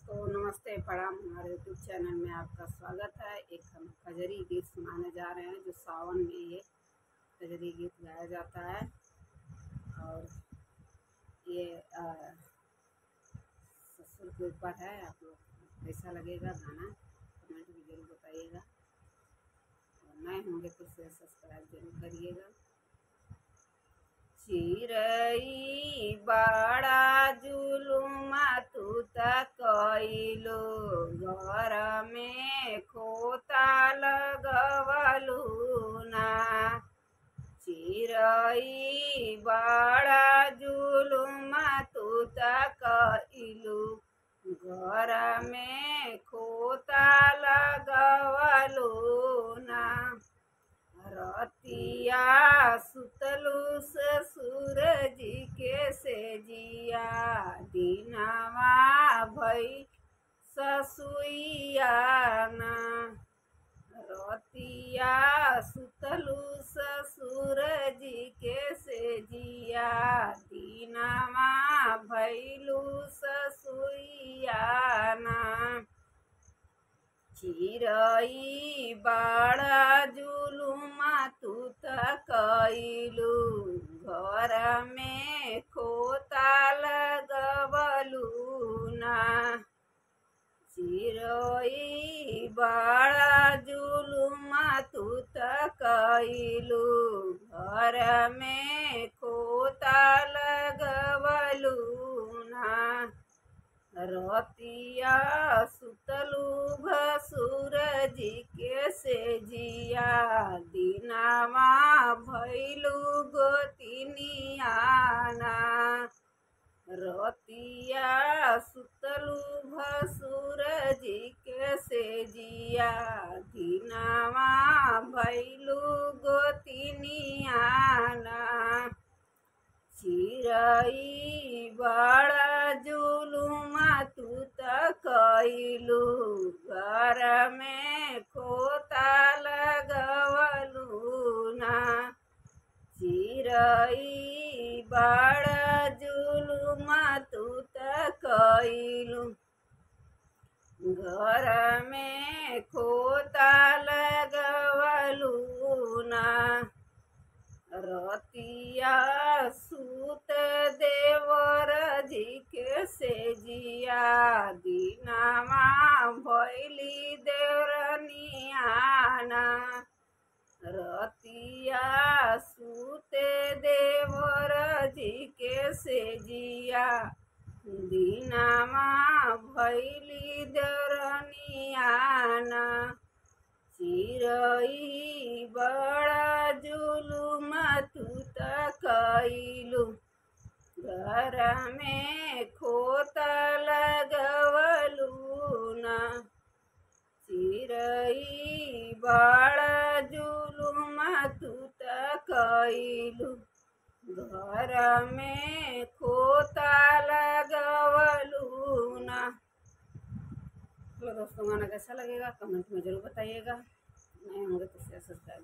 दोस्तों नमस्ते प्रणाम। हमारे यूट्यूब चैनल में आपका स्वागत है। एक हम कजरी गीत सुनाने जा रहे हैं जो सावन में ये कजरी गीत गाया जाता है। और ये ससुर के ऊपर है। आप लोग कैसा लगेगा गाना कमेंट में ज़रूर बताइएगा। और नए होंगे तो शेयर सब्सक्राइब जरूर करिएगा। चिरई बड़ा जुलुमा तू कइलो, घर में खोता लगवलू ना। चिरई बड़ा जुलुमा तू कइलू, घर में खोता लगवलू ना। रतिया सुतलू ससुर जी के सेजिया, दिनवा भई ससुइया ना। रतिया सुतलू ससुर जी के सेजिया, दिनवा भैलू ससुइया ना। चिरई बड़ा जुलुमा तू कइलू, घर में खोता लगवलू ना। चिरई बड़ा जुलुमा तू कइलू, घर में खोता लगवलू ना। रतिया सुतलू भसुर जी के सेजिया, दिनवा भैलू गोतिनिया ना। रतिया सुतलू भसुर जी के सेजिया, दिनवा भैलू गोतिनिया ना। चिरई बड़ा जुलुमा तू कइलू, घर में खोता लगवलू ना। चिरई बड़ा जुलुमा तू कइलू, घर में खोता लगवलू ना। रतिया सूत देवर जी के सेजिया, दिनवा भैली देवरनिया ना। रतिया सूत देवर जी के सेजिया, दिनवा भैली देवरनिया ना। चिरई बड़ा जुलुमा तू कइलू, घर में खोता लगवलू ना। चिरई बड़ा जुलुमा तू कइलू, घर में खोता लगवलू ना। तो दोस्तों गाना कैसा लगेगा कमेंट में ज़रूर बताइएगा। नए होंगे तो शेयर सब्सक्राइब